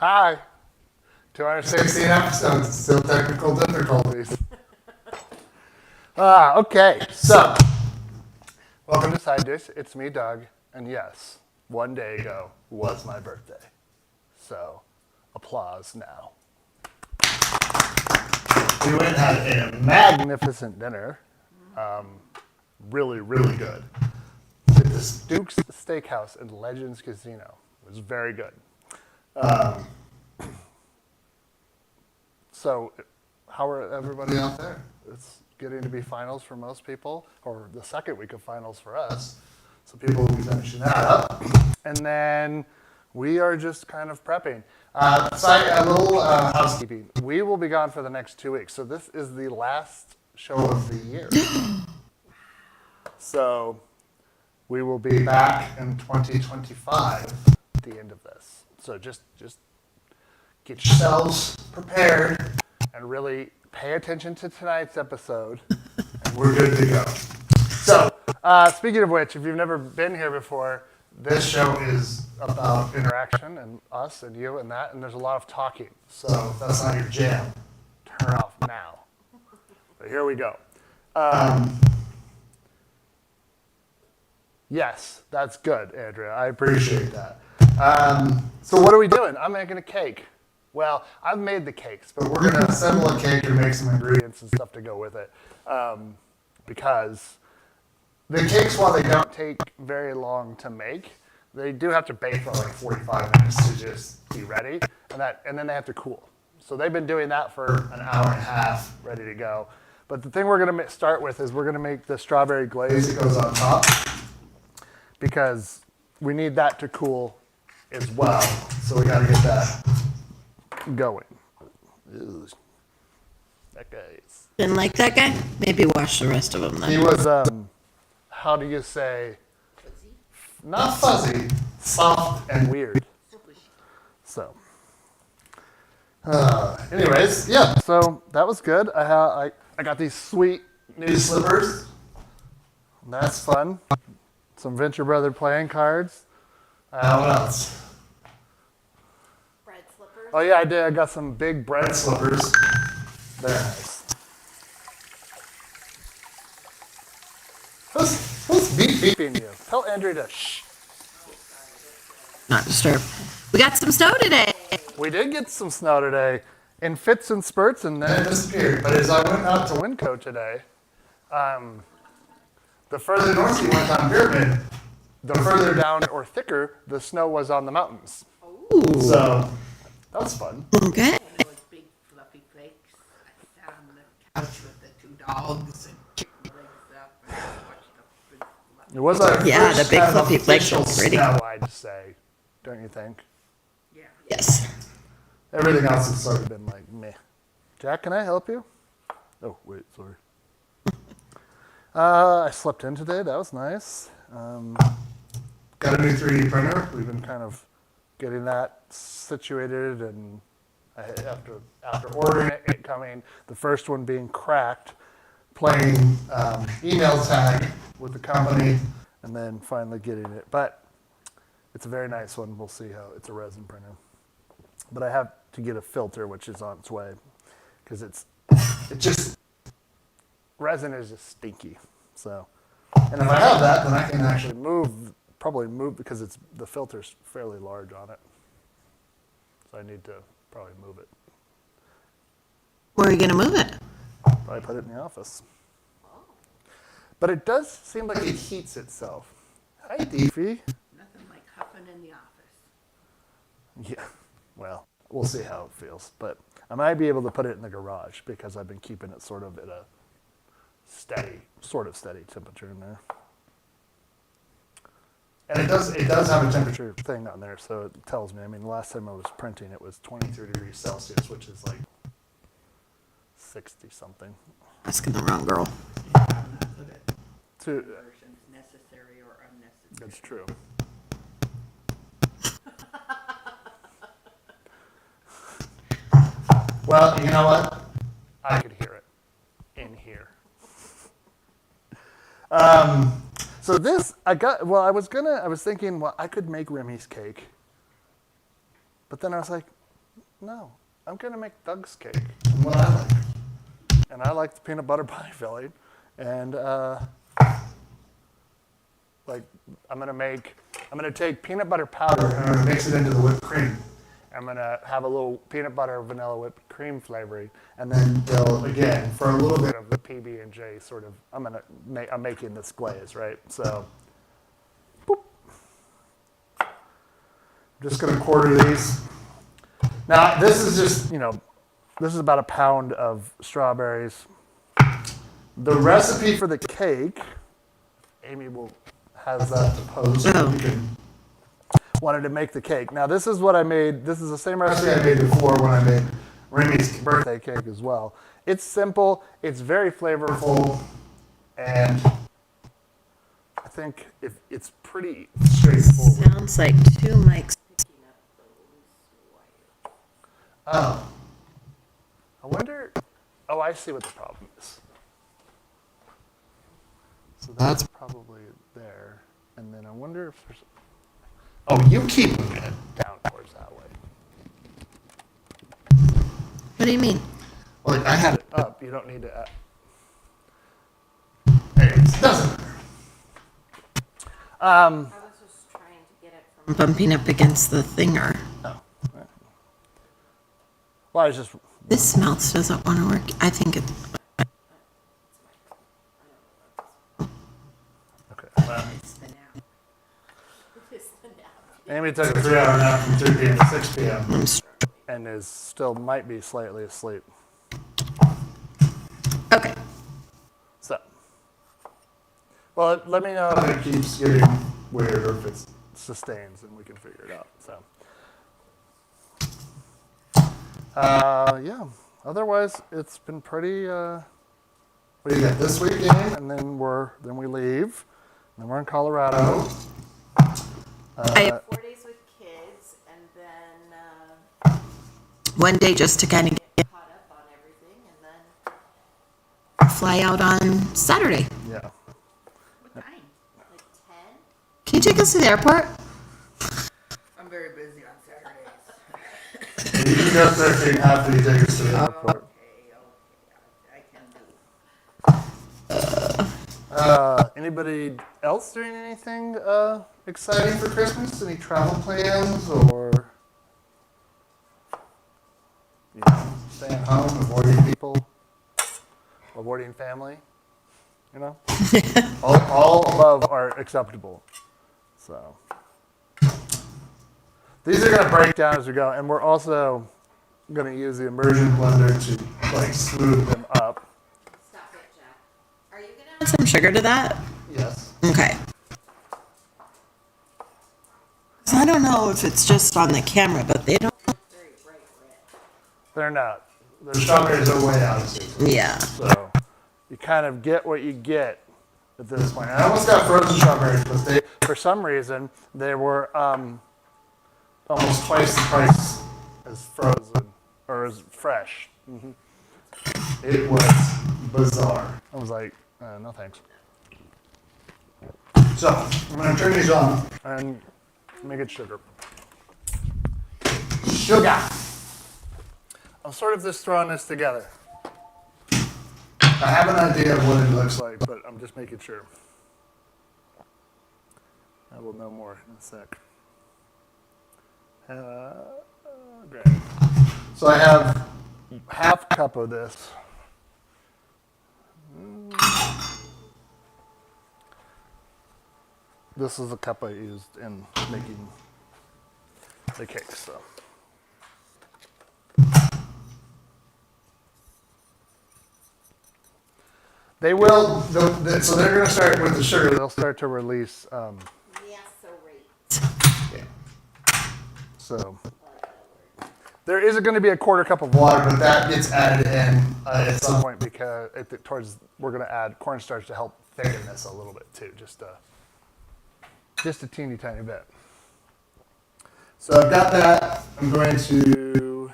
Hi. 216 episodes, still technical difficulties. Okay, so welcome to Side Dish. It's me, Doug, and yes, one day ago was my birthday. So, applause now. We went and had a magnificent dinner. Really, really good. At the Duke's Steakhouse in Legends Casino. It was very good. So, how are everybody out there? It's getting to be finals for most people, or the second week of finals for us. So people will be finishing that up. And then we are just kind of prepping. A little housekeeping. We will be gone for the next 2 weeks. So this is the last show of the year. So we will be back in 2025 at the end of this. So just get yourselves prepared and really pay attention to tonight's episode, and we're good to go. So, speaking of which, if you've never been here before, this show is about interaction and us and you and that, and there's a lot of talking. So if that's not your jam, turn off now. But here we go. Yes, that's good, Andrea. I appreciate that. So what are we doing? I'm making a cake. Well, I've made the cakes, but we're going to assemble a cake and make some ingredients and stuff to go with it. Because the cakes, while they don't take very long to make, they do have to bake for like 45 minutes to just be ready, and then they have to cool. So they've been doing that for an hour and a half, ready to go. But the thing we're going to start with is we're going to make the strawberry glaze that goes on top, because we need that to cool as well. So we got to get that going. Ew. That guy's. Didn't like that guy? Maybe watch the rest of them then. He was, how do you say? Fuzzy? Not fuzzy, soft and weird. So, anyways, yeah. So that was good. I got these sweet new slippers. That's fun. Some Venture Brother playing cards. What else? Bread slippers? Oh yeah, I did. I got some big bread slippers. They're nice. Who's beeping you? Tell Andrew to shh. Not disturb. We got some snow today. We did get some snow today in fits and spurts, and then it disappeared. But as I went out to Winco today, the further north you went on Pyramid, the further down or thicker the snow was on the mountains. Ooh. So that was fun. Okay. And those big fluffy flakes. I sat on the couch with the two dogs and kicked my legs up and watched the big fluffy. It was our Yeah, first the big kind of fluffy flakes official were pretty. snow, I'd say. Don't you think? Yeah. Yes. Everything else has sort of been like meh. Jack, can I help you? Oh, wait, sorry. I slept in today. That was nice. Got a new 3D printer. We've been kind of getting that situated, and after ordering it coming, the first one being cracked, playing email tag with the company, and then finally getting it. But it's a very nice one. We'll see how it's a resin printer. But I have to get a filter, which is on its way, because resin is just stinky. So, and if I have that, then I can actually probably move, because the filter's fairly large on it. So I need to probably move it. Where are you going to move it? Probably put it in the office. But it does seem like it heats itself. Hi, Deefy. Nothing like huffing in the office. Yeah, well, we'll see how it feels. But I might be able to put it in the garage, because I've been keeping it sort of at a steady temperature in there. And it does have a temperature thing on there, so it tells me. I mean, the last time I was printing, it was 23 degrees Celsius, which is like 60 something. Asking the wrong girl. Versions necessary or unnecessary. That's true. Well, you know what? I could hear it in here. So this, I was thinking, well, I could make Remy's cake. But then I was like, No, I'm going to make Doug's cake. And what I like. And I like the peanut butter pie filling. And like I'm gonna take peanut butter powder and I'm gonna mix it into the whipped cream. I'm gonna have a little peanut butter vanilla whipped cream flavoring, and then they'll again for a little bit of the PB and J sort of. I'm making this glaze, right? So, boop. I'm just gonna quarter these. Now this is just this is about a pound of strawberries. The recipe for the cake, Amy has that to post. Oh. You can, wanted to make the cake. Now this is what I made. This is the same recipe I made before when I made Remy's birthday cake as well. It's simple. It's very flavorful, and I think it's pretty straightforward. Sounds like two mics. Oh, I wonder. Oh, I see what the problem is. So that's probably there. And then I wonder if there's... Oh, you keep moving it down towards that way. What do you mean? Well, I had it up. You don't need to... Anyways, doesn't matter. I was just trying to get it from bumping up against the thinger. Oh. Well, I was just... This mouse doesn't want to work. I think it... Okay. Well, Amy took a 3-hour nap from 3 p.m. to 6 p.m. and might be slightly asleep. Okay. So, well, let me know if it keeps getting weird or if it sustains, and we can figure it out. So, yeah. Otherwise, it's been pretty. What do you got this weekend? And then we leave. And then we're in Colorado. I have 4 days with kids, and then 1 day just to kind of get caught up on everything, and then fly out on Saturday. Yeah. What time? Like 10? Can you take us to the airport? I'm very busy on Saturdays. You can go surfing after you take us to the airport. Okay, I can do. Anybody else doing anything exciting for Christmas? Any travel plans or staying home, avoiding people, avoiding family? All above are acceptable. So these are going to break down as we go, and we're also going to use the immersion blender to smooth them up. Stop it, Jack. Are you going to add some sugar to that? Yes. Okay. I don't know if it's just on the camera, but they don't look very bright red. They're not. The strawberries are way out of season. Yeah. So you kind of get what you get at this point. I almost got frozen strawberries, but for some reason, they were almost twice the price as frozen or as fresh. Mm-hmm. It was bizarre. I was like, no thanks. So I'm going to turn these on and make it sugar. Sugar. I'm sort of just throwing this together. I have an idea of what it looks like, but I'm just making sure. I will know more in a sec. Great. So I have half cup of this. This is the cup I used in making the cake. So. They will, so they're going to start with the sugar. They'll start to release. Yeah, so right. Yeah. So there is going to be a quarter cup of water, but that gets added in at some point because we're going to add cornstarch to help thicken this a little bit too, just a teeny tiny bit. So I've got that. I'm going to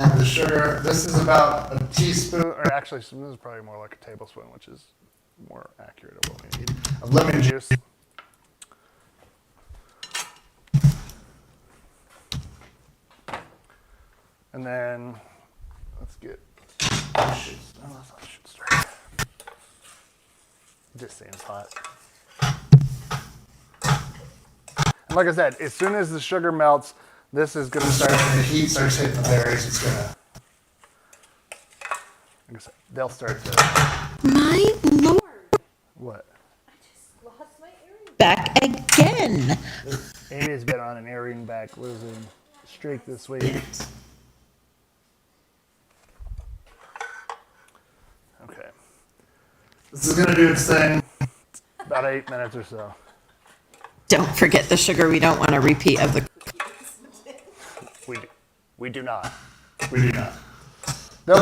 add the sugar. This is about a teaspoon, or actually, this is probably more like a tablespoon, which is more accurate of what we need, of lemon juice. And then let's get. Oh, that's not shoot straight. It just seems hot. And like I said, as soon as the sugar melts, this is going to start. When the heat starts hitting the berries, it's going to. Like I said, they'll start to. My lord. What? I just lost my earring back again. Amy's been on an earring back losing streak this week. Okay. This is going to do its thing. About 8 minutes or so. Don't forget the sugar. We don't want a repeat of the. We do not. We do not. No,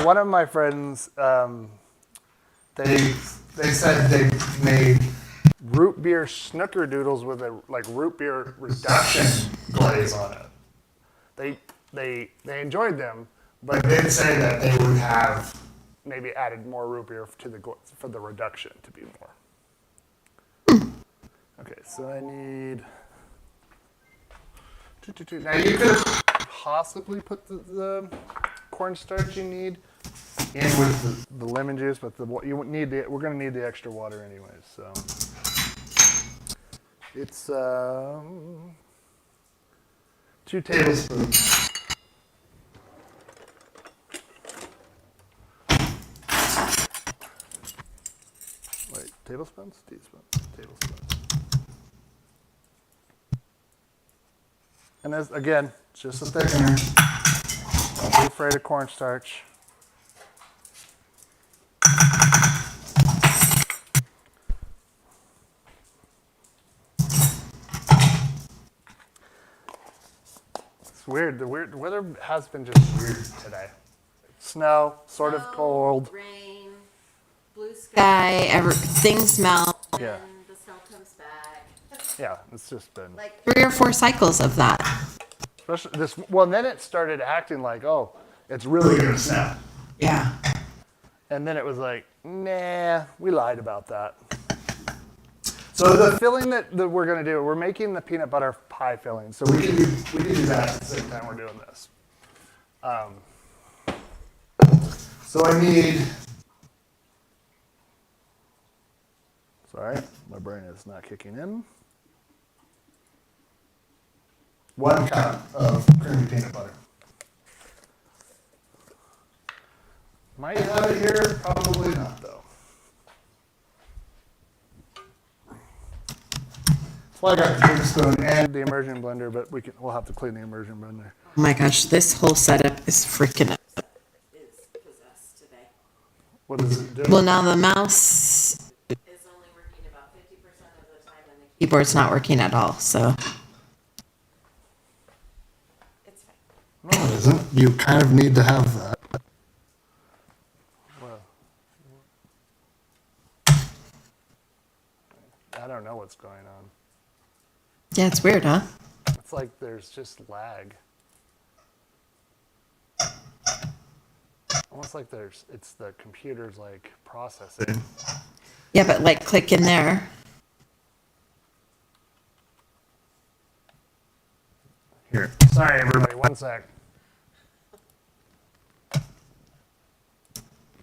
one of my friends, they said they made root beer snickerdoodles with a root beer reduction glaze on it. They enjoyed them, but did say that they would have maybe added more root beer to the for the reduction to be more. Okay, so I need. Now you could possibly put the cornstarch you need in with the lemon juice, but you need we're going to need the extra water anyways. So it's 2 tablespoons. Wait, tablespoons? Teaspoons. Tablespoons. And as again, it's just a thickener. Don't be afraid of cornstarch. It's weird. The weather has been just weird today. Snow, sort of cold. Rain, blue sky, things melt, Yeah. and the snow comes back. Yeah, it's just been Like 3 or 4 cycles of that. especially this. Well, then it started acting like, oh, it's really gonna snow. Yeah. And then it was like, nah, we lied about that. So the filling that we're going to do, we're making the peanut butter pie filling. So we can do that at the same time we're doing this. So I need, sorry, my brain is not kicking in. 1 cup of creamy peanut butter. Might have it here, probably not though. Well, I got the big spoon and the immersion blender, but we'll have to clean the immersion blender. Oh my gosh, this whole setup is freaking. Is possessed today. What does it do? Well, now the mouse Is only working about 50% of the time, and the keyboard's not working at all. So it's fine. No, it isn't. You kind of need to have that. Well, I don't know what's going on. yeah, it's weird, huh? It's like there's just lag. Almost like it's the computer's like processing. Yeah, but like click in there. Here. Sorry, everybody. 1 sec.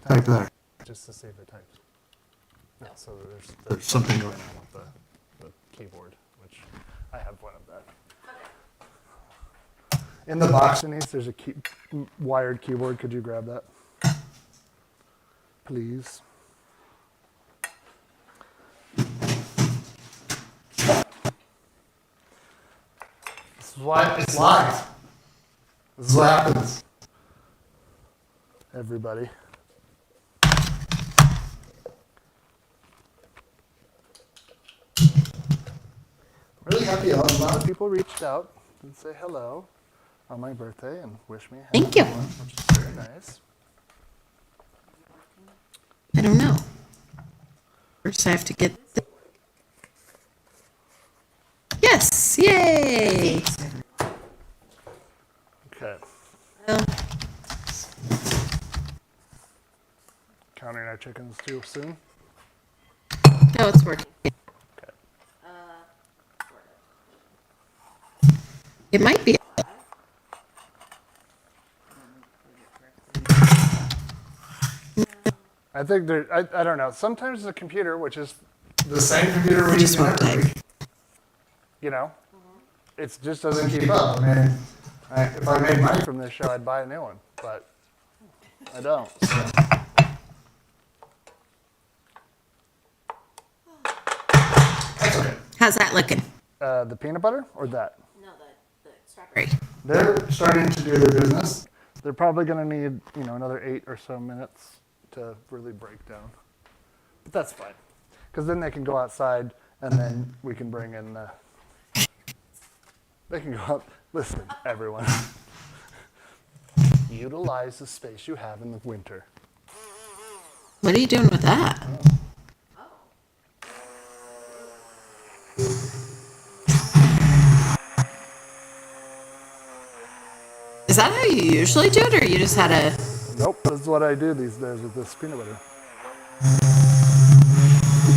Type there. Just to see if it types. No, so there's something going on with the keyboard, which I have one of that. In the box, Denise, there's a wired keyboard. Could you grab that? Please. This is why it's live. This is what happens. Everybody. Really happy. A lot of people reached out and say hello on my birthday and wish me a happy Thank you. one, which is very nice. I don't know. First, I have to get. Yes! Yay! Okay. Well, Counting our chickens too soon. no, it's working. Okay. It might be. I think I don't know. Sometimes the computer, which is the same computer we Just use won't every type. week, you know, it just doesn't keep up. I mean, if I made money from this show, I'd buy a new one, but I don't. So. That's okay. How's that looking? The peanut butter or that? No, the strawberry. Great. They're starting to do their business. They're probably going to need, another 8 or so minutes to really break down. But that's fine. Because then they can go outside and then we can bring in, they can go out. Listen, everyone. Utilize the space you have in the winter. What are you doing with that? Is that how you usually do it, or you just had a... Nope, this is what I do these days with this peanut butter.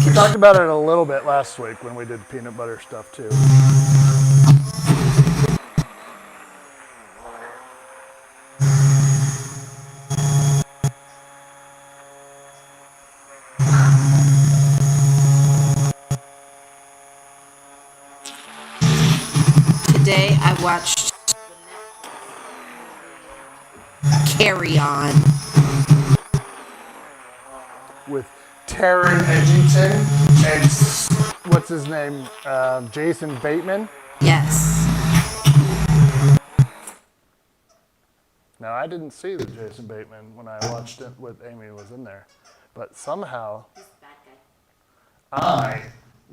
We talked about it a little bit last week when we did peanut butter stuff too. Today I watched Carry On. With Taron Egerton and what's his name, Jason Bateman. Yes. Now I didn't see the Jason Bateman when I watched it with Amy was in there, but somehow He's a bad guy. I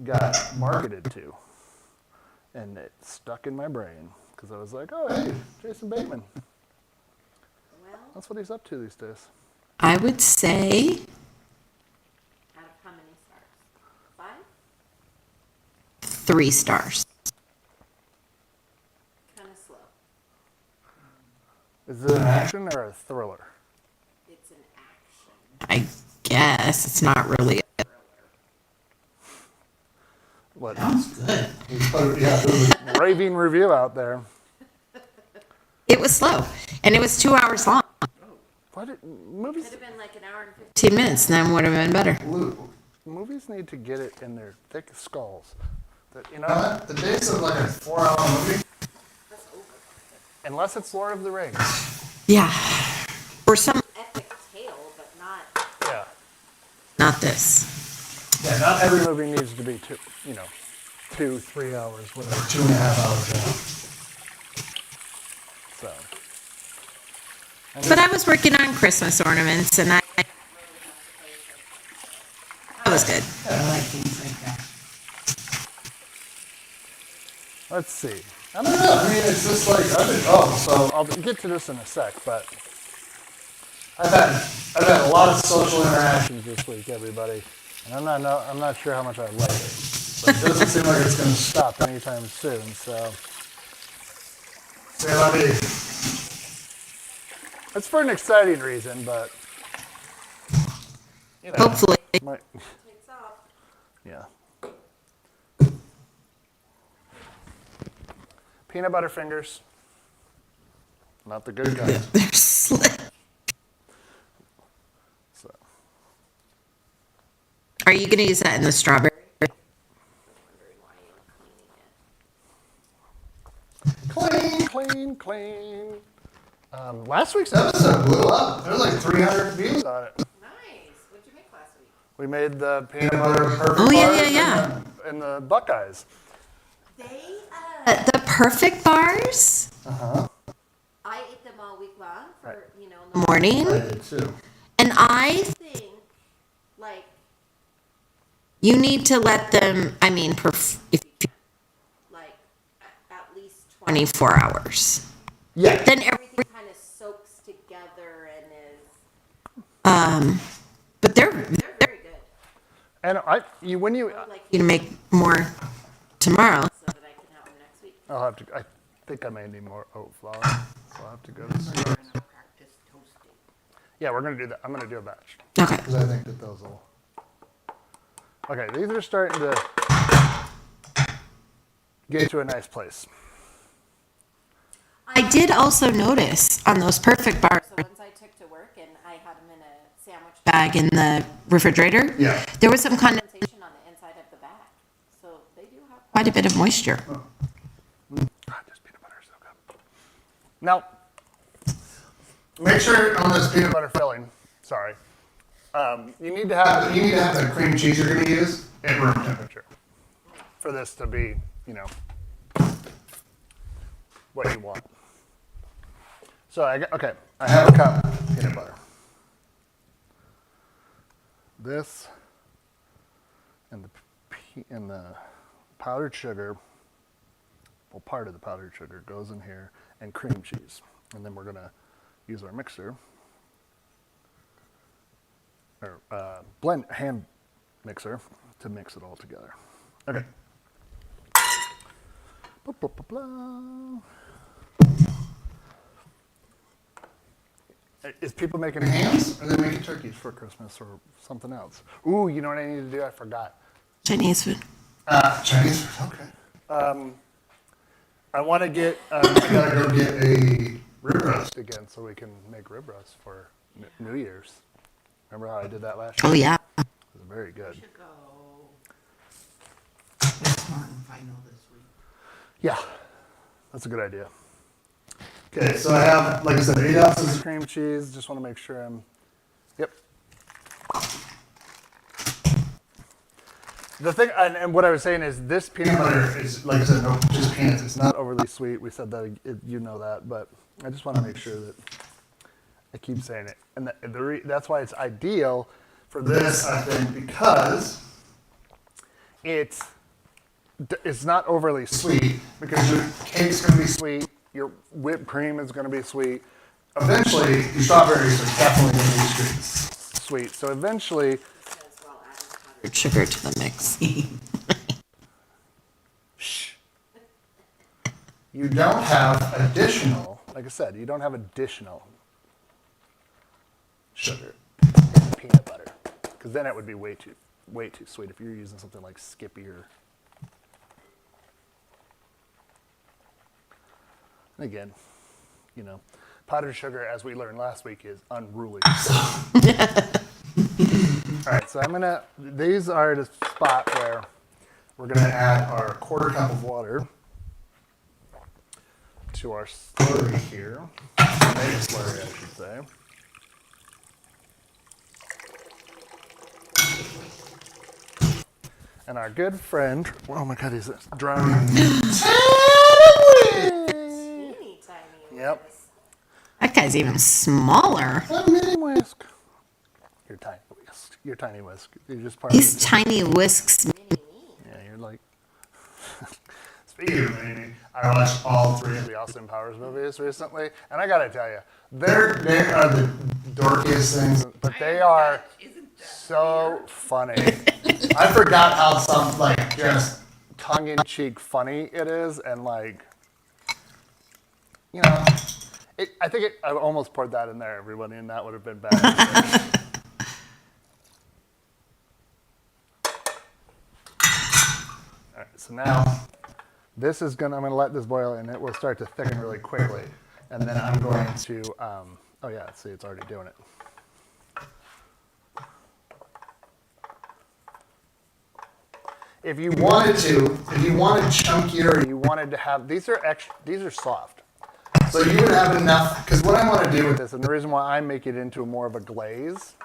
got marketed to, and it stuck in my brain because I was like, oh hey, Jason Bateman. Well, That's what he's up to these days. I would say out of how many stars? 5? 3 stars. Kind of slow. Is it an action or a thriller? It's an action. I guess it's not really. What? Good. Yeah, there's a raving review out there. It was slow, and it was 2 hours long. Movies? Could have been like an hour and 15. 15 minutes, then would have been better. Movies need to get it in their thick skulls. That, the days of like a 4-hour movie, That's over. unless it's Lord of the Rings. Yeah. Or some, Epic tale, but not. Yeah. not this. Yeah, not every movie needs to be 2, 3 hours, whatever, 2.5 hours long. So. But I was working on Christmas ornaments, and that was good. I like things like that. Let's see. I don't know. I mean, it's just like so I'll get to this in a sec, but I've had a lot of social interactions this week, everybody, and I'm not sure how much I like it, but it doesn't seem like it's going to stop anytime soon. So, say la vie. It's for an exciting reason, but Hopefully. might, Takes off. yeah. Peanut butter fingers. Not the good guys. They're slick. So. Are you going to use that in the strawberry? Clean, clean, clean. Last week's episode blew up. There was like 300 views on it. Nice. What'd you make last week? We made the peanut butter perfect Oh, yeah, bars yeah, and the Buckeyes. They, The perfect bars? I ate them all week long for, Morning. I did too. And I thing, like, You need to let them, like, at least 24 hours. Yeah. Then everything kind of soaks together and is, but they're they're very good. And when you, Like, you to make more tomorrow. so that I can have them next week. I'll have to. I think I may need more oat flour, so I'll have to go to see. Practice toasting. Yeah, we're gonna do that. I'm gonna do a batch Okay. because I think that those will. Okay, these are starting to get to a nice place. I did also notice on those perfect bars, So ones I took to work and I had them in a sandwich bag in the refrigerator, Yeah. there was some condensation on the inside of the bag. So they do have quite a bit of moisture. God, this peanut butter is so good. Now, make sure on this peanut butter filling, sorry, you need to have the cream cheese you're going to use at room temperature for this to be, you know, what you want. So I have a cup of peanut butter. This and the powdered sugar, well, part of the powdered sugar goes in here, and cream cheese, and then we're gonna use our mixer or hand mixer to mix it all together. Okay. Blah, blah, blah, blah. Is people making hams, or are they making turkeys for Christmas, or something else? Ooh, you know what I need to do? I forgot. Chinese food. Chinese food. Okay. I want to get. I gotta go get a rib roast again, so we can make rib roast for New Year's. Remember how I did that last year? Oh, yeah. It was very good. Should go this one final this week. Yeah, that's a good idea. Okay, so I have, like I said, 8 ounces of cream cheese. Just want to make sure I'm. Yep. The thing, and what I was saying is, this peanut butter is, like I said, no, just peanuts. It's not overly sweet. We said that, you know that, but I just want to make sure that I keep saying it. And that's why it's ideal for this, I think, because it's not overly sweet, because your cake's going to be sweet, your whipped cream is going to be sweet. Eventually, your strawberries are definitely going to be sweet. So eventually, Sugar to the mix. shh. You don't have additional, like I said, you don't have additional sugar in peanut butter, because then it would be way too sweet if you're using something like Skippy or. And again, you know, powdered sugar, as we learned last week, is unruly. All right, so these are the spot where we're gonna add our 1/4 cup of water to our slurry here. Tomato slurry, I should say. And our good friend, oh my God, he's drowning. teeny tiny. Yep. That guy's even smaller. A mini whisk. You're tiny whisk. You're tiny whisk. You're just part These of it. tiny whisks. Yeah, you're like. Speaking of mini, I watched all 3 of the Austin Powers movies recently, and I gotta tell you, they are the dorkiest things, but they are so funny. I forgot how just tongue-in-cheek funny it is, and like, you know, I almost poured that in there, everybody, and that would have been bad. All right, so now I'm gonna let this boil, and it will start to thicken really quickly, and then I'm going to, oh yeah, see, it's already doing it. If you wanted chunkier, you wanted to have, these are soft. So you would have enough, because what I want to do with this, and the reason why I make it into more of a glaze,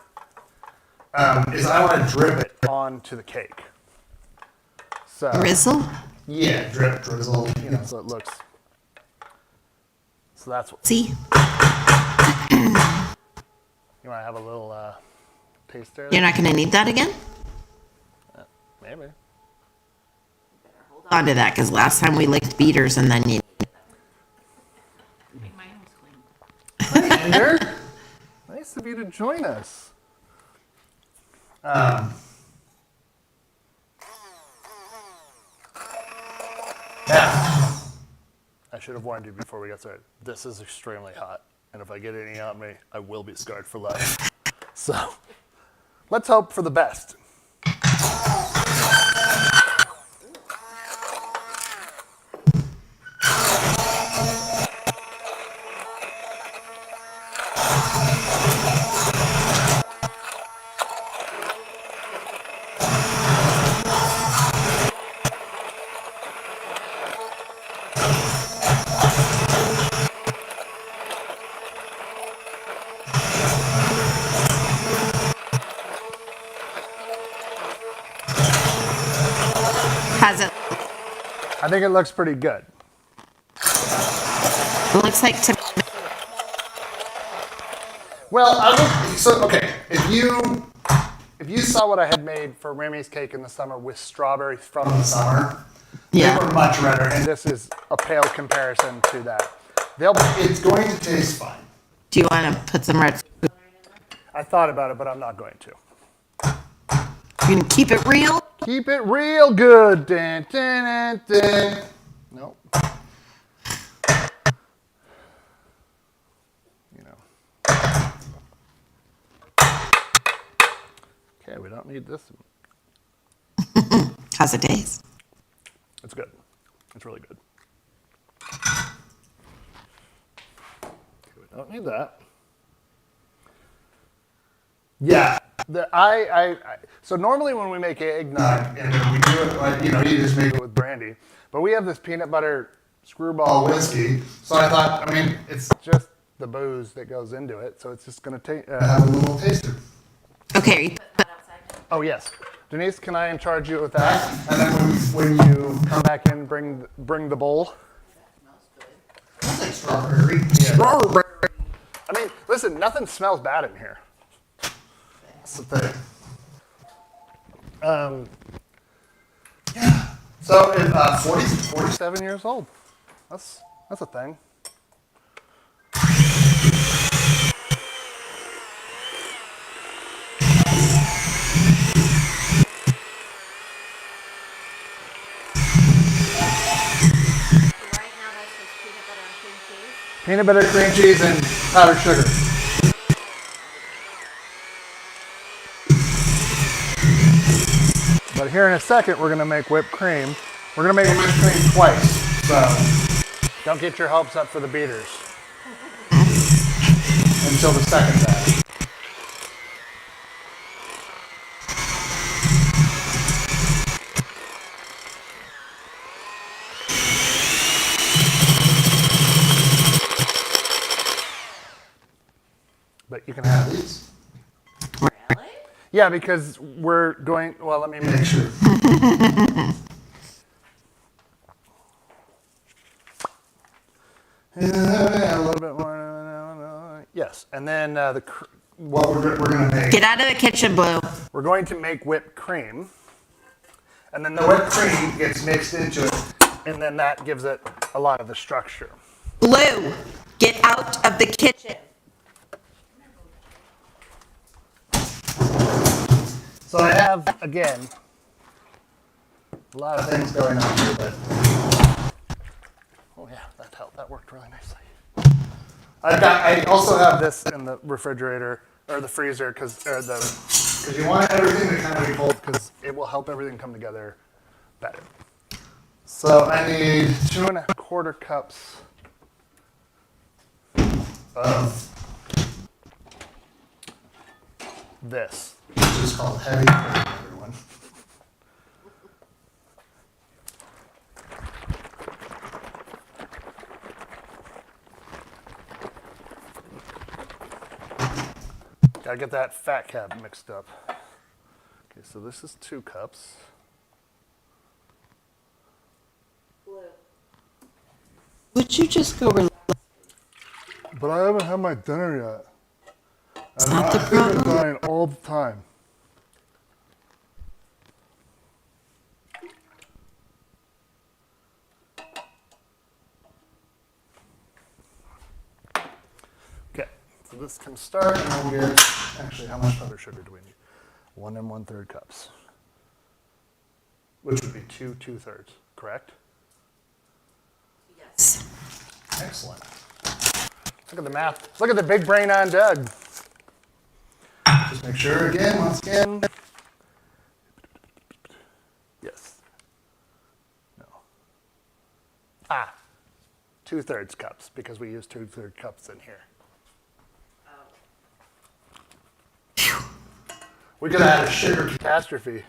is I want to drip it onto the cake. So, Drizzle? yeah, drip, drizzle, you know, so it looks, so that's what, See? you want to have a little taster? You're not going to need that again? Maybe. Hold on to that, because last time we licked beaters and then you. Make my own clean. Hi, Ender. Nice of you to join us. Yeah. I should have warned you before we got started. This is extremely hot, and if I get any on me, I will be scarred for life. So, let's hope for the best. I think it looks pretty good. It looks like to Well, okay. If you saw what I had made for Remy's cake in the summer with strawberries from the summer, Yeah. they were much redder, and this is a pale comparison to that. It's going to taste fine. Do you want to put some red? I thought about it, but I'm not going to. You can keep it real. Keep it real good. Dun, dun, dun, dun. Nope. You know. Okay, we don't need this. How's it taste? It's good. It's really good. Okay, we don't need that. Yeah. So normally when we make eggnog, and we do it like, you just make it with brandy, but we have this peanut butter screwball whiskey, so I thought, it's just the booze that goes into it, so it's just going to have a little taster. Okay. Oh, yes. Denise, can I charge you with that? And then when you come back in, bring the bowl. That smells good. Smells like strawberry. Yeah. Strawberry. Listen, nothing smells bad in here. That's the thing. Yeah. So, 47 years old. That's a thing. Right now that's just peanut butter and cream cheese. Peanut butter, cream cheese, and powdered sugar. But here in a second, we're going to make whipped cream. We're going to make whipped cream twice, so don't get your hopes up for the beaters until the second batch. But you can have these. Really? Yeah, because we're going, well, let me make sure. A little bit more. Yes, and then what we're going to make. Get out of the kitchen, Blue. We're going to make whipped cream, and then the whipped cream gets mixed into it, and then that gives it a lot of the structure. Blue, get out of the kitchen. So I have, again, a lot of things going on here, but oh yeah, that helped. That worked really nicely. I also have this in the refrigerator or the freezer because you want everything to kind of be cold because it will help everything come together better. So I need 2¼ cups of this, which is called heavy cream, everyone. Gotta get that fat cap mixed up. Okay, so this is 2 cups. Blue. Would you just go relax? But I haven't had my dinner yet. It's not the problem. I'm dying all the time. Okay, so this can start, and we'll get, actually, how much powdered sugar do we need? 1 1/3 cups, which would be 2 2/3, correct? Yes. Excellent. Look at the math. Look at the big brain on Doug. Just make sure again, once again. Yes. No. 2/3 cups, because we use 2/3 cups in here. We could add a sugar catastrophe.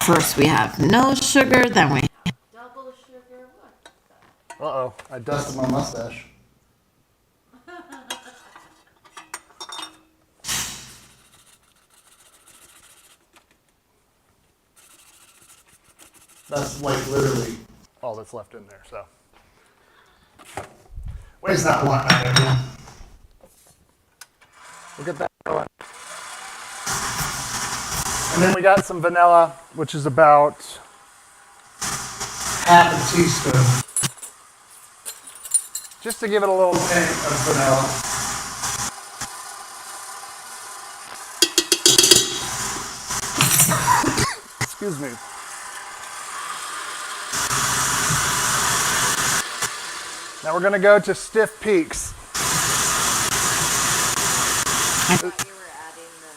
First we have no sugar, then we Double sugar, what? Uh-oh, I dusted my mustache. That's like literally all that's left in there. So waste not, want not, everyone. We'll get that going. And then we got some vanilla, which is about half a teaspoon. Just to give it a little hint of vanilla. Excuse me. Now we're going to go to stiff peaks. I thought you were adding the.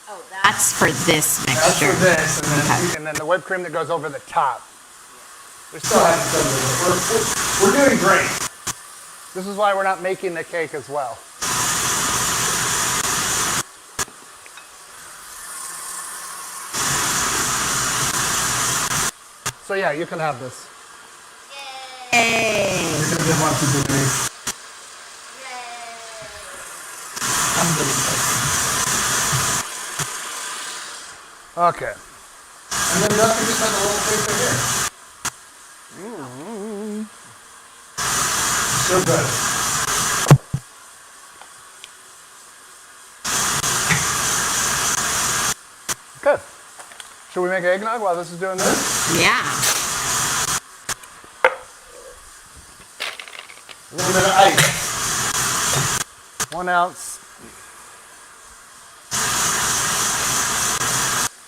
Oh, that's for this That's mixture. for this, and then, Okay. and then the whipped cream that goes over the top. We still haven't done this. We're doing great. This is why we're not making the cake as well. So yeah, you can have this. Yay! You're gonna want to do these. I'm doing this. Okay. And then Dustin just has a little taste right here. So good. Good. Should we make eggnog while this is doing this? Yeah. A little bit of ice. 1 ounce.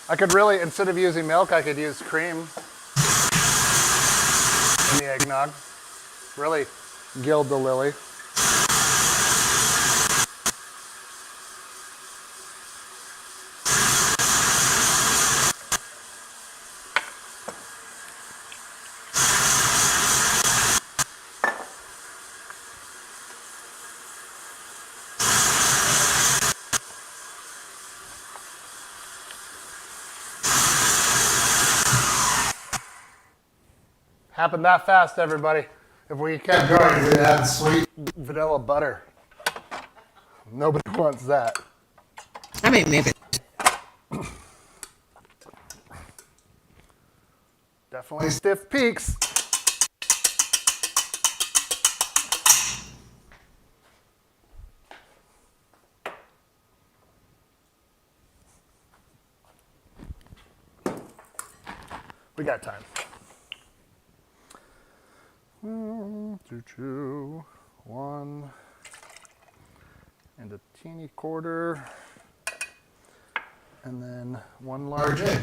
I could really, instead of using milk, I could use cream in the eggnog. Really gild the lily. Happened that fast, everybody. If we kept going, we'd have sweet vanilla butter. Nobody wants that. I mean, maybe. Definitely stiff peaks. We got time. 2, 1, and a teeny quarter, and then 1 large egg.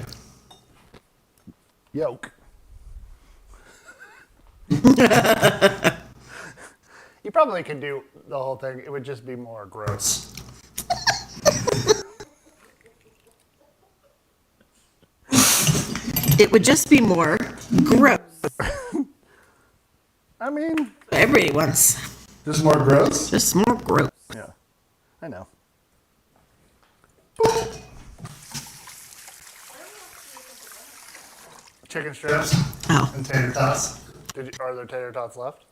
Yolk. You probably could do the whole thing. It would just be more gross. It would just be more gross. I mean, Everybody wants just more gross? just more gross. Yeah, I know. Chicken strips Oh, and tater tots. Are there tater tots left?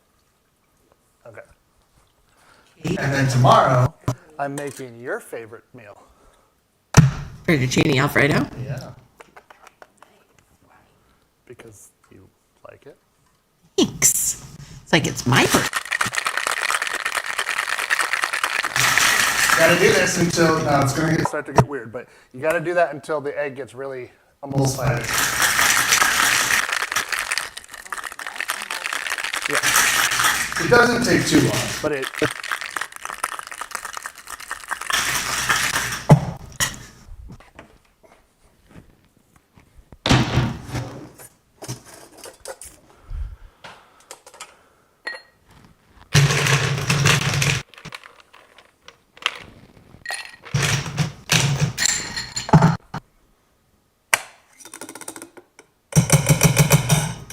Okay. And then tomorrow, I'm making your favorite meal. fettuccine alfredo. Yeah. Because you like it. Thanks. It's like it's my birthday. Gotta do this until, no, it's gonna start to get weird, but you gotta do that until the egg gets really emulsified. Yeah. It doesn't take too long, but it.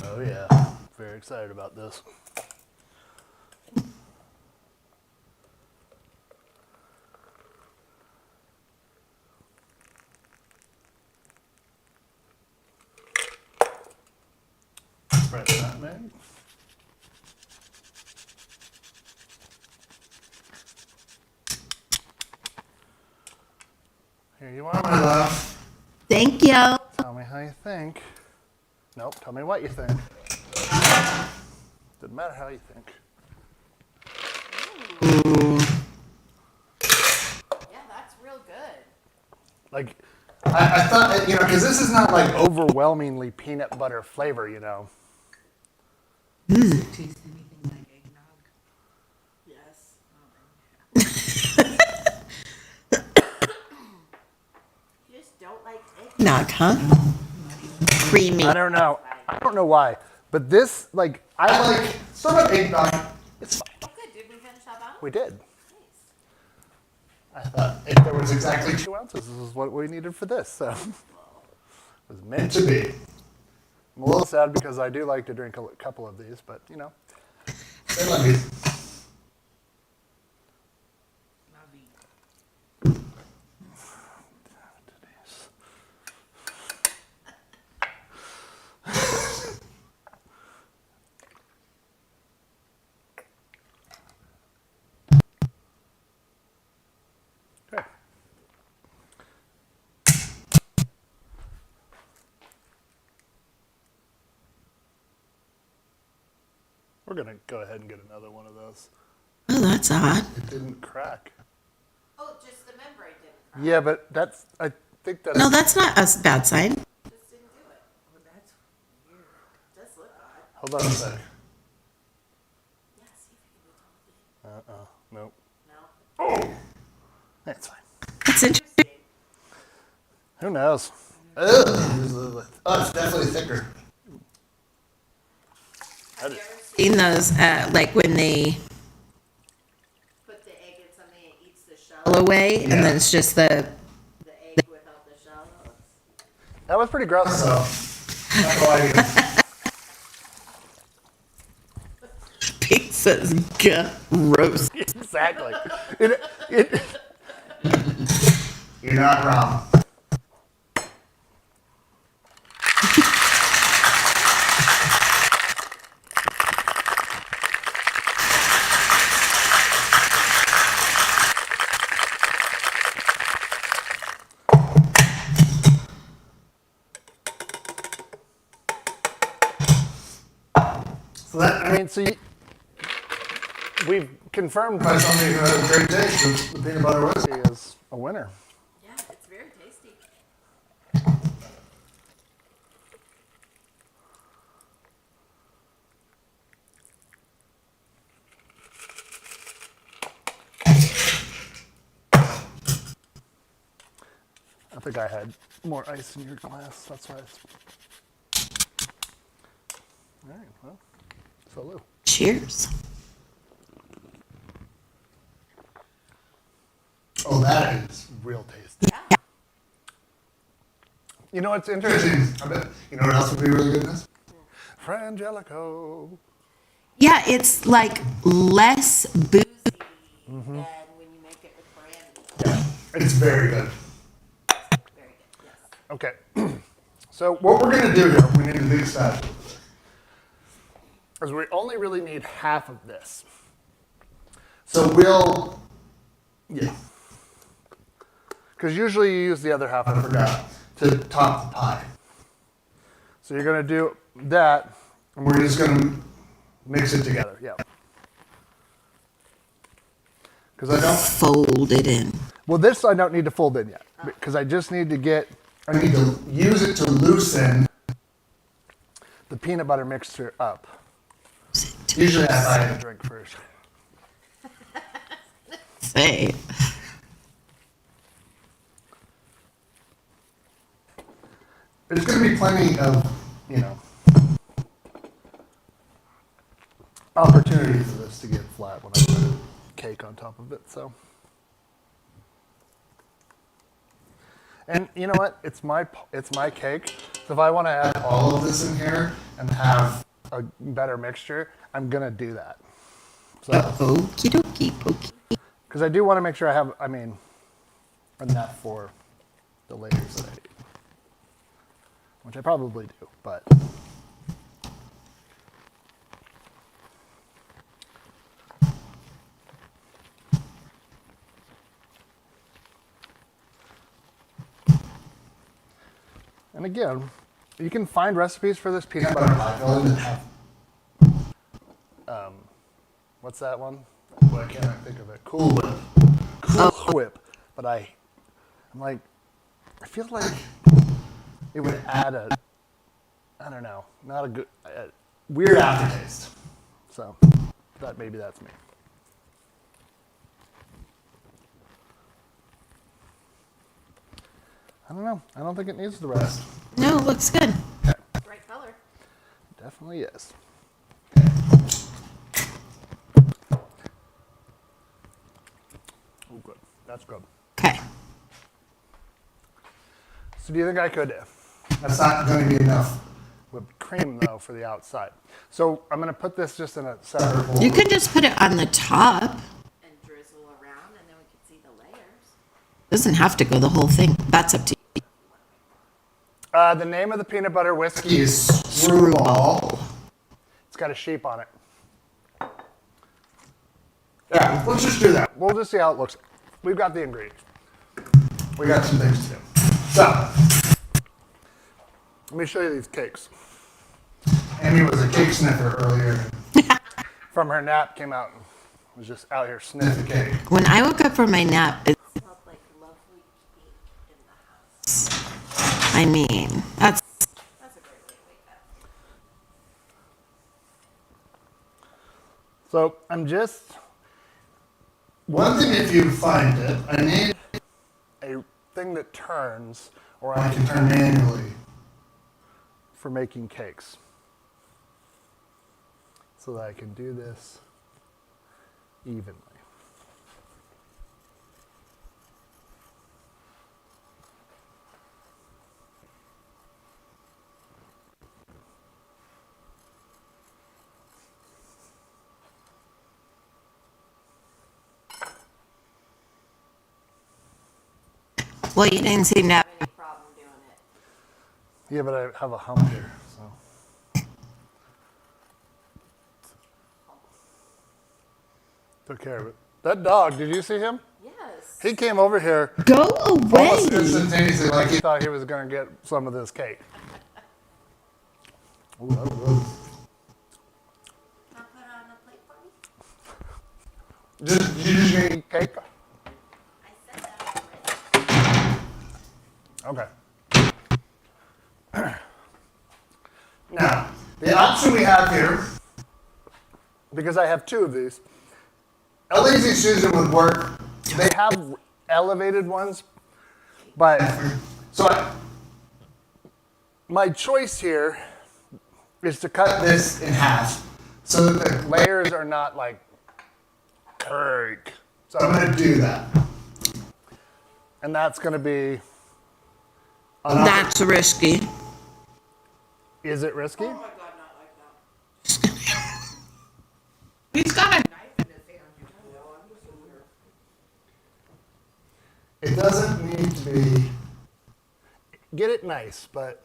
Oh yeah, very excited about this. Spread that, man. Here you are, my love. Thank you. Tell me how you think. Nope. Tell me what you think. Doesn't matter how you think. Yeah, that's real good. Like, I thought, because this is not like overwhelmingly peanut butter flavor, Does it taste anything like eggnog? Yes. You just don't like egg. Nog, huh? Creamy. I don't know. I don't know why. But this, like, I like some eggnog. It's fine. Oh, good. Did we finish that bottle? We did. Nice. I thought if there was exactly 2 ounces, this is what we needed for this. So it was meant to be. I'm a little sad because I do like to drink a couple of these, but they let me. Lovey. Okay. We're going to go ahead and get another one of those. Oh, that's odd. It didn't crack. Oh, just the membrane didn't crack. Yeah, but I think that's... No, that's not a bad sign. Just didn't do it. Oh, that's weird. It does look odd. Hold on a sec. Yeah, see if you can do it. Nope. No. That's fine. That's interesting. Who knows? Ugh. Oh, it's definitely thicker. Have you ever seen Seen those, like when they put the egg in something and it eats the shell? pull away, and Yeah. then it's just the The egg without the shell? That was pretty gross, though. That's all I eat. pizza's gross. Exactly. You're not wrong. So we've confirmed by somebody who has a great taste that the peanut butter whiskey is a winner. Yeah, it's very tasty. I think I had more ice in your glass. That's why it's... All right, well, salute. Cheers. Oh, that is real tasty. Yeah. You know what's interesting? I bet, you know what else would be really good in this? Frangelico. Yeah, it's like less boozy. Than when you make it with brandy. Yeah, it's very good. Very good, yes. Okay, so what we're going to do here, we need to do that, is we only really need half of this. So we'll, yeah. Because usually you use the other half, I forgot, to top the pie. So you're going to do that, and we're just going to mix it together, yeah. Because I don't, Fold it in. well, this I don't need to fold in yet, because I just need to get, I need to use it to loosen the peanut butter mixture up. Usually I have a drink first. Say. There's going to be plenty of, opportunity for this to get flat when I put a cake on top of it, so. And you know what? It's my cake. So if I want to add all of this in here and have a better mixture, I'm going to do that. So, Okie dokie pokey. because I do want to make sure I have, enough for the layers that I eat. Which I probably do, but. And again, You can find recipes for this peanut butter pie filling that have, what's that one? Why can't I think of it? Cool Whip. Cool Whip. But I'm like, I feel like it would add I don't know, not a good, weird aftertaste. So, maybe that's me. I don't know. I don't think it needs the rest. No, it looks good. Right color. Definitely is. Oh, good. That's good. Okay. So do you think I could? That's not going to be enough whipped cream, though, for the outside. So I'm going to put this just in a separate bowl. You could just put it on the top. And drizzle around, and then we can see the layers. Doesn't have to go the whole thing. That's up to you. The name of the peanut butter whiskey is Screwball. It's got a sheep on it. Yeah, let's just do that. We'll just see how it looks. We've got the ingredients. We got some things to do. So, let me show you these cakes. Amy was a cake sniffer earlier. From her nap, came out and was just out here sniffing cake. When I woke up from my nap, It smelled like lovely cake in the house. I mean, that's That's a great way to wake up. So I'm just, one thing if you find it, I need a thing that turns, or I can turn manually for making cakes. So that I can do this evenly. well, you didn't seem to have. No problem doing it. Yeah, but I have a hump here, so. Took care of it. That dog, did you see him? Yes. He came over here Go almost away. instantaneously like he thought he was going to get some of this cake. Ooh, that was good. Can I put it on a plate for me? You just gonna eat cake? I said that already. Okay. Now, the option we have here, because I have two of these, Lazy Susan would work. They have elevated ones, but my choice here is to cut this in half so that the layers are not like cake. So I'm going to do that. And that's going to be... That's risky. Is it risky? Oh my god, not like that. He's got a knife in his hand. It doesn't need to be... Get it nice, but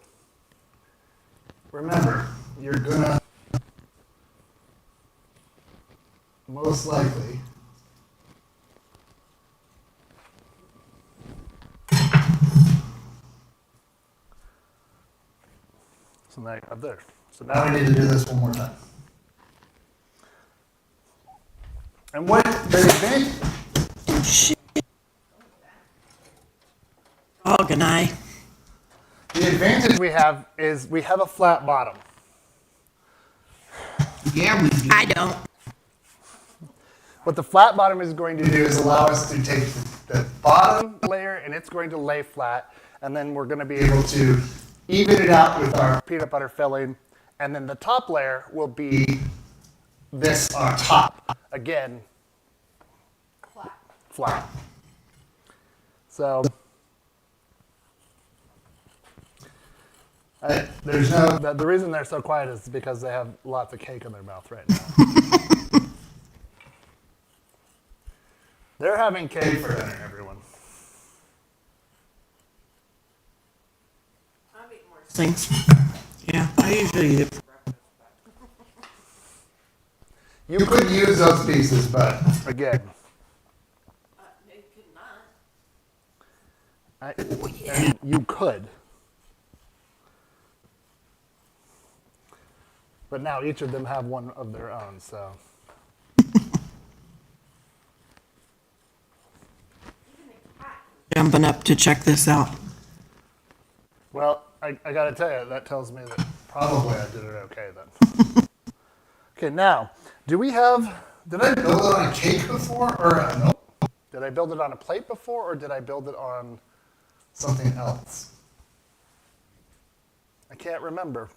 remember, you're going to most likely... So now you have there. So now we need to do this one more time. And what the advantage, Dog and I. the advantage we have is we have a flat bottom. Yeah, we do. I don't. What the flat bottom is going to do is allow us to take the bottom layer and it's going to lay flat, and then we're going to be able to even it out with our peanut butter filling, and then the top layer will be this on top. Again, Flat. flat. So there's no, the reason they're so quiet is because they have lots of cake in their mouth right now. They're having cake for dinner, everyone. I'll eat more. Things. Yeah, I usually eat it. You could use those pieces, but again, No, you could not. and you could. But now each of them have one of their own, so. Jumping up to check this out. Well, I gotta tell you, that tells me that probably I did it okay then. Okay, now, did I build it on a cake before? Or no? Did I build it on a plate before, or did I build it on something else? I can't remember.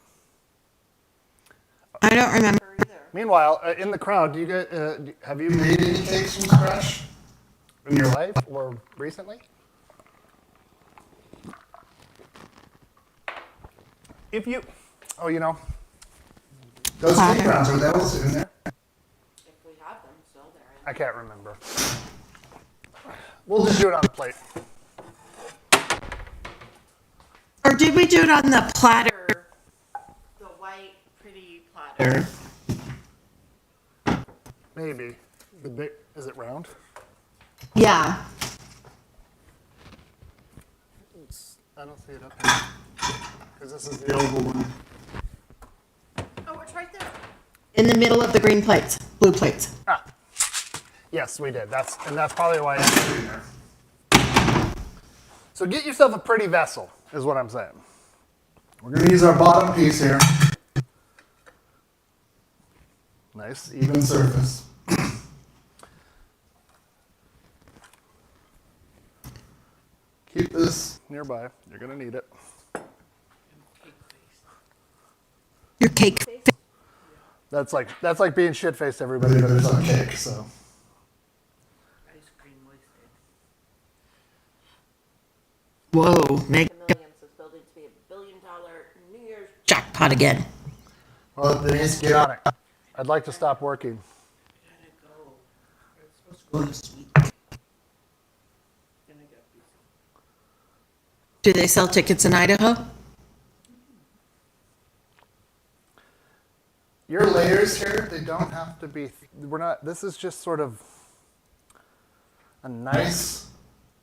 I don't remember either. Meanwhile, in the crowd, have you made any cakes from scratch in your life or recently? If you, those cake rounds, are those in there? If we have them still there. I can't remember. We'll just do it on the plate. Or did we do it on the platter? The white, pretty platter. Maybe. Is it round? Yeah. I don't see it up here. Because this is the oval one. Oh, it's right there. In the middle of the green plates, blue plates. Ah. Yes, we did. That's probably why it's in there. So get yourself a pretty vessel, is what I'm saying. We're going to use our bottom piece here. Nice, even surface. Keep this nearby. You're going to need it. Your cake. That's like being shit-faced, everybody, but it's on cake, so. Ice cream wasted. Whoa, make Millions is building to be $1 billion New Year's. jackpot again. Well, Denise, get on it. I'd like to stop working. Gotta go. We're supposed to go this week. Gonna get busy. Do they sell tickets in Idaho? Your layers here, they don't have to be, this is just sort of a nice,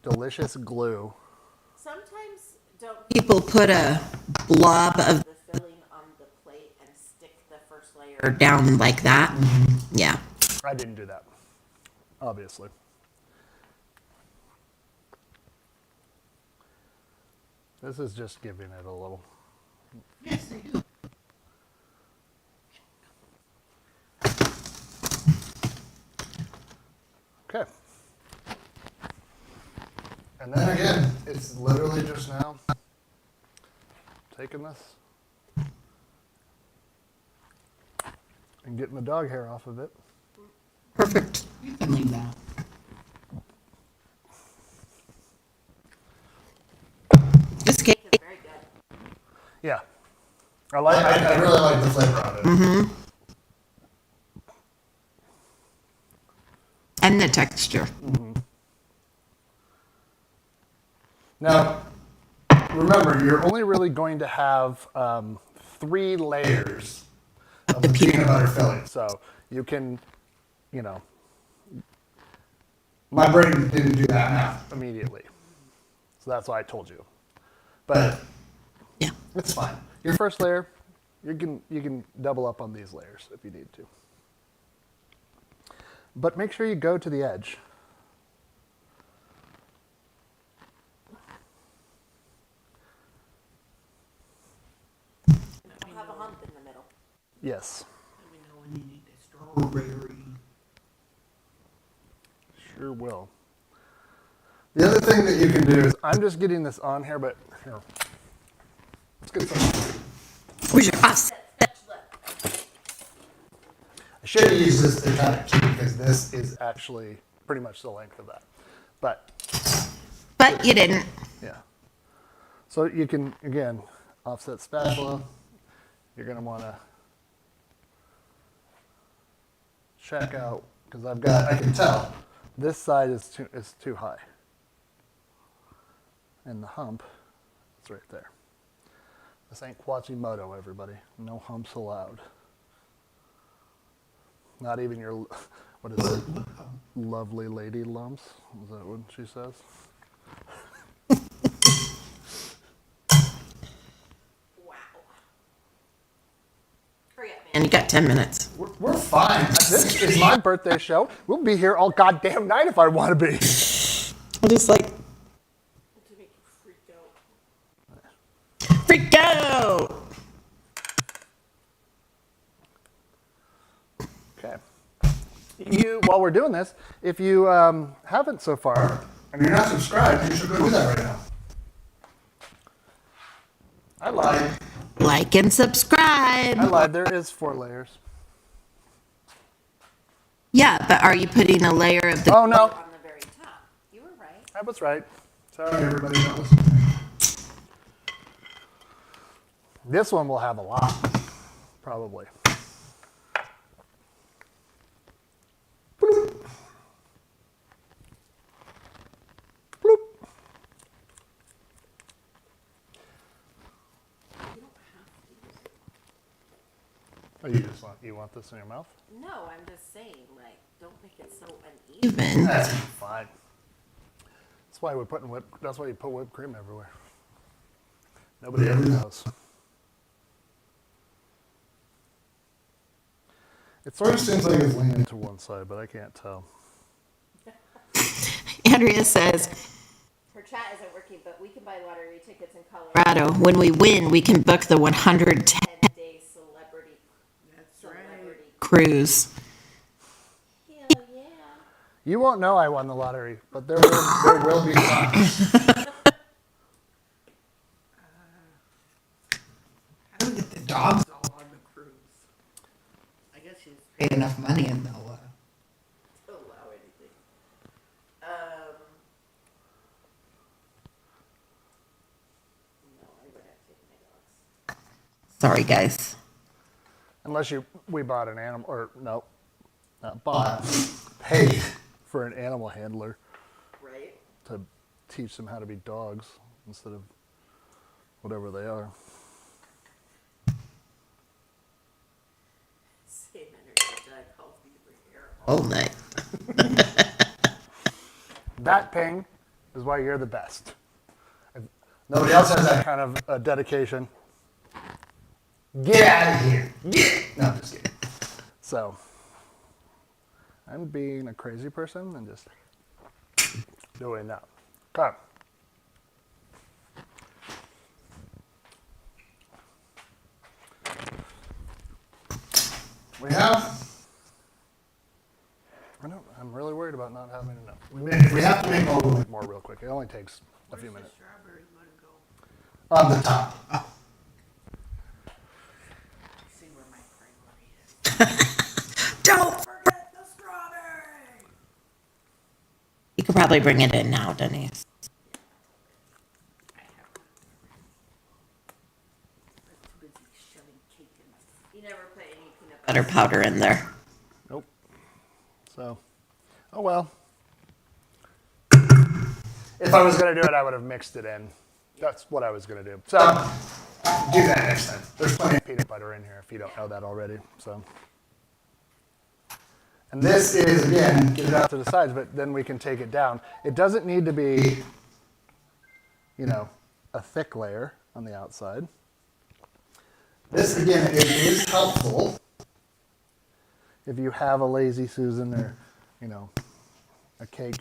delicious glue. Sometimes don't People put a blob of the filling on the plate and stick the first layer. or down like that. Yeah. I didn't do that, obviously. This is just giving it a little. Yes, they do. Okay. And then again, it's literally just now taking this and getting the dog hair off of it. Perfect. You can leave that. This cake. It's very good. Yeah. I really like the flavor of it. Mm-hmm. And the texture. Now, remember, you're only really going to have 3 layers of the peanut butter filling. So you can, my brain didn't do that math immediately. So that's why I told you. But Yeah. it's fine. Your first layer, you can double up on these layers if you need to. But make sure you go to the edge. We'll have a hump in the middle. Yes, Let me know when you need a strawberry. sure will. The other thing that you can do is, I'm just getting this on here, but here. Let's get some. Where's your offset? I should have used this to kind of keep because this is actually pretty much the length of that. But But you didn't. yeah. So you can, again, offset spatula. You're going to want to check out, because I can tell this side is too high. And the hump is right there. This ain't Quasimodo, everybody. No humps allowed. Not even your, what is it? Lovely lady lumps? Is that what she says? Wow. Hurry up, And you got 10 minutes. We're fine. This is my birthday show. We'll be here all goddamn night if I want to be. I'm just like, To make you freak out. freak out! Okay. While we're doing this, if you haven't so far and you're not subscribed, you should go do that right now. I lied. Like and subscribe. I lied. There is 4 layers. Yeah, but are you putting a layer of the... Oh, no. On the very top. You were right. I was right. Sorry, everybody that was listening. This one will have a lot, probably. Bloop. Bloop. Oh, you want this in your mouth? No, I'm just saying, like, don't make it so uneven. Even. That's fine. That's why that's why you put whipped cream everywhere. Nobody ever knows. It sort of seems like it's leaning to one side, but I can't tell. Andrea says, Her chat isn't working, but we can buy lottery tickets in Colorado. Colorado, when we win, we can book the 110 10-day celebrity. That's right. Celebrity. cruise. Hell yeah. You won't know I won the lottery, but there will be signs. How do we get the dogs all on the cruise? I guess she's paid enough money and they'll, To allow anything. No, I would have taken my dogs. Sorry, guys. Unless we bought an animal, or no, not bought, paid for an animal handler Right? to teach them how to be dogs instead of whatever they are. Same energy that calls me to bring air. All night. That ping is why you're the best. If nobody else has that kind of dedication. Get out of here. Get. No, I'm just kidding. So, I'm being a crazy person and just doing that. Okay. We have. I'm really worried about not having enough. We have to make more real quick. It only takes a few minutes. strawberries want to go. On the top. See where my priority is. Don't! Forget the strawberry! You could probably bring it in now, Denise. I have one. I'm too busy shoving cake in my... You never put any peanut Butter powder in there. Nope. So, oh well. If I was going to do it, I would have mixed it in. That's what I was going to do. So, do that next time. There's plenty of peanut butter in here if you don't know that already. So, and this is, again, get it out to the sides, but then we can take it down. It doesn't need to be, a thick layer on the outside. This, again, it is helpful if you have a lazy Susan or, a cake.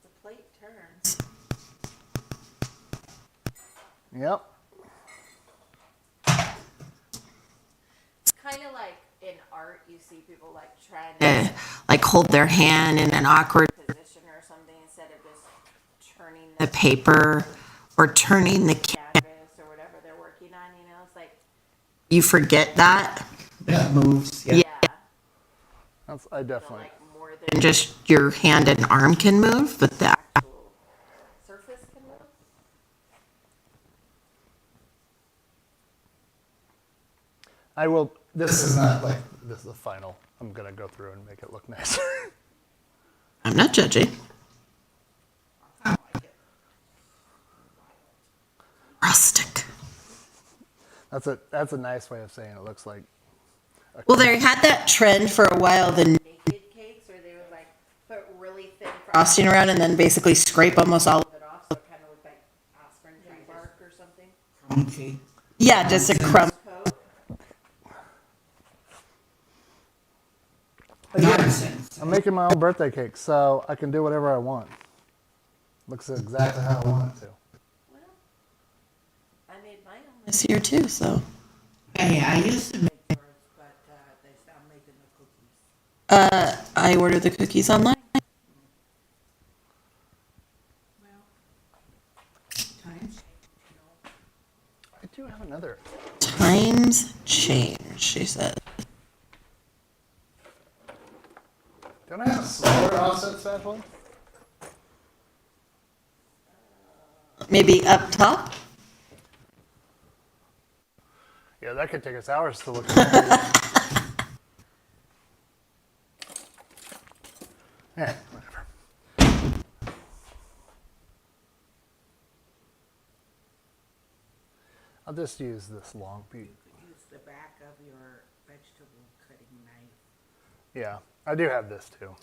The plate turns. Yep. It's kind of like in art, you see people like trying to Like hold their hand in an awkward position or something instead of just turning the the paper or turning the canvas or whatever they're working on. It's like, You forget that. That moves. Yeah. yeah, I definitely. like more And than just your hand and arm can move, but the actual surface can move. I will. This is not like this is the final. I'm gonna go through and make it look nicer. I'm not judging. I like it. Rustic. That's a nice way of saying it looks like. Well, they had that trend for a while, the Naked cakes, where they would like put really thin frosting around and then basically scrape almost all of it. it off, so it kind of looked like aspirin tree bark or something. Crunchy. Yeah, just a crumb. Coat. Nonsense. I'm making my own birthday cake, so I can do whatever I want. Looks exactly how I want it to. Well, I made my own. This year too, so. Hey, I used to make yours, but they stopped making the cookies. I order the cookies online. Well, times, you know. I do have another. Times change, she said. Don't I have a smaller offset spatula? Maybe up top? Yeah, that could take us hours to look at. Yeah, whatever. I'll just use this long piece. You could use the back of your vegetable cutting knife. Yeah, I do have this too.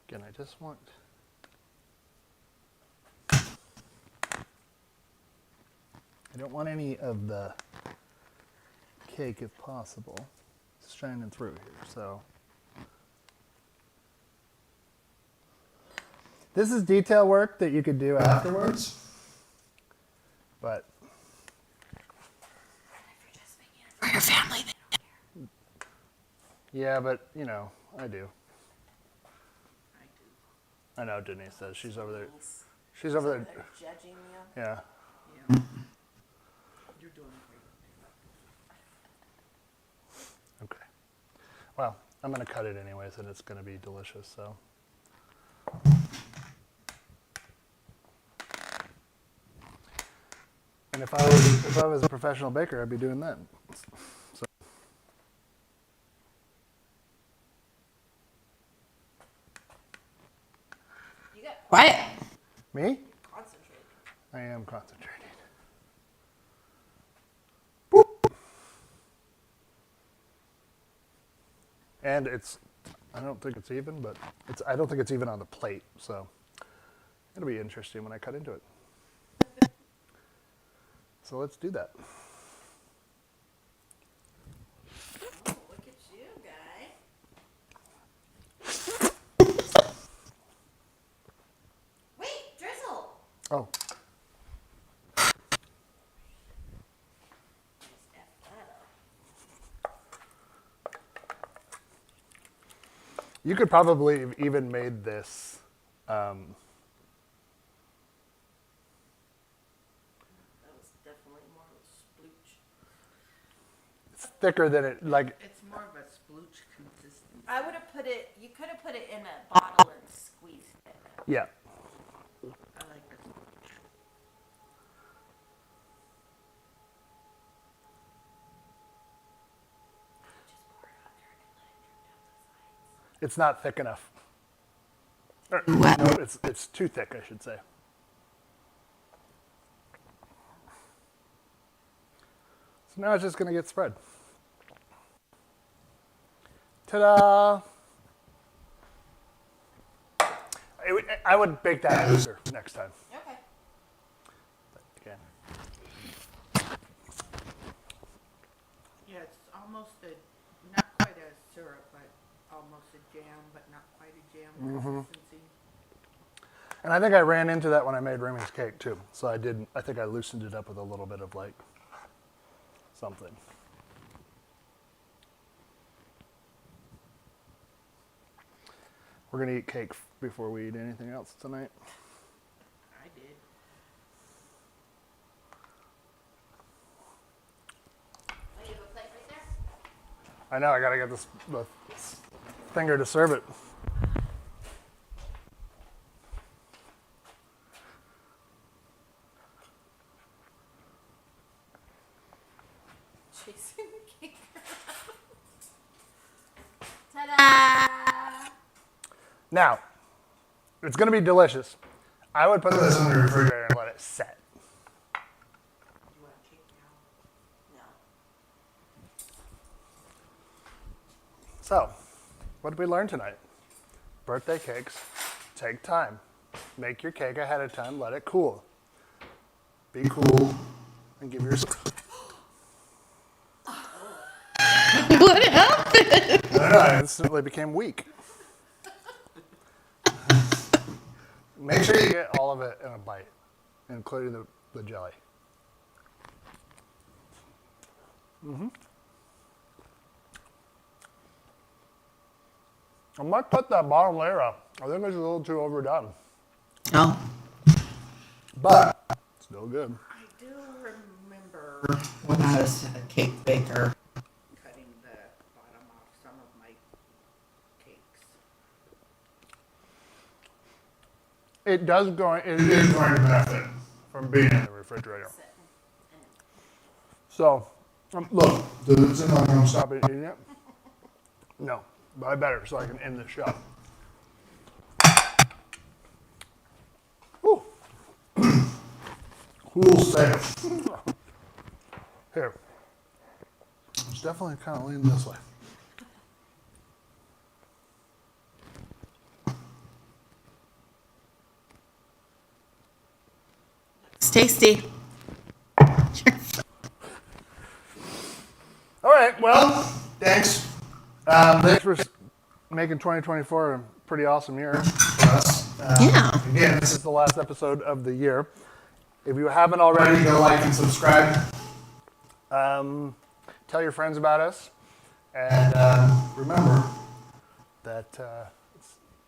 Again, I just want. I don't want any of the cake, if possible, shining through here. So this is detail work that you could do afterwards, but For your family. yeah, but you know, I do. I do. I know Denise does. She's over there. She's over there. They're judging you. Yeah. Yeah. You're doing great. Okay. Well, I'm gonna cut it anyways, and it's gonna be delicious. So. And if I was a professional baker, I'd be doing that. So. You got Quiet. Me? concentrated. I am concentrating. And I don't think it's even, but I don't think it's even on the plate, so it'll be interesting when I cut into it. So let's do that. Oh, look at you, guy. Wait, drizzle. Oh, Just F that up. you could probably have even made this. That was definitely more of a splooch. It's thicker than it, like, It's more of a splooch consistency. I would have put it. You could have put it in a bottle and squeezed it. yeah. I like the splooch. Just pour it on there and let it drip down the sides. It's not thick enough. What? No, it's too thick, I should say. So now it's just gonna get spread. Ta-da! I would bake that looser next time. Okay. Again. Yeah, it's almost not quite a syrup, but almost a jam, but not quite a jam consistency. And I think I ran into that when I made Remy's cake too. So I think I loosened it up with a little bit of like something. We're gonna eat cake before we eat anything else tonight. I did. Oh, you have a plate right there? I know, I gotta get the finger to serve it. Chasing the cake around. Ta-da! Now, it's gonna be delicious. I would put this in the refrigerator and let it set. Do you want cake now? No. So, what did we learn tonight? Birthday cakes take time. make your cake ahead of time, let it cool. Be cool and give yourself. What happened? I don't know, I instantly became weak. Make sure you get all of it in a bite, including the jelly. I might cut that bottom layer up. I think it's a little too overdone. Oh, But still good. I do remember when I was a cake baker. cutting the bottom off some of my cakes. It is going to benefit from being in the refrigerator. So, look, does it seem like I'm stopping eating it? No, but I better so I can end the show. Whew. Cool safe. Here. It's definitely kind of leaning this way. It's tasty. All right, well, thanks. Thanks for making 2024 a pretty awesome year for us. Yeah. Again, this is the last episode of the year. If you haven't already, go like and subscribe. Tell your friends about us. And remember that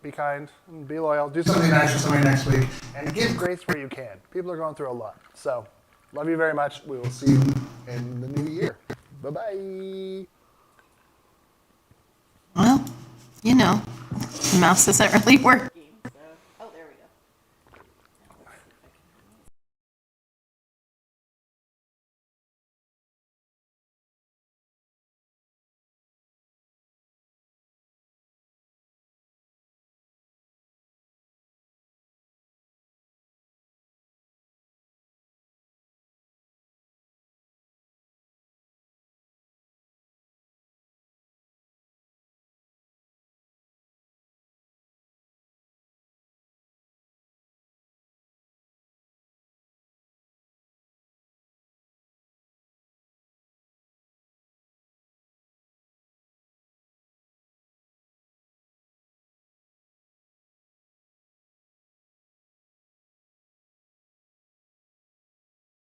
be kind and be loyal. Do something nice for somebody next week. And give grace where you can. People are going through a lot. So, love you very much. We will see you in the new year. Bye-bye. Well, the mouse doesn't really work.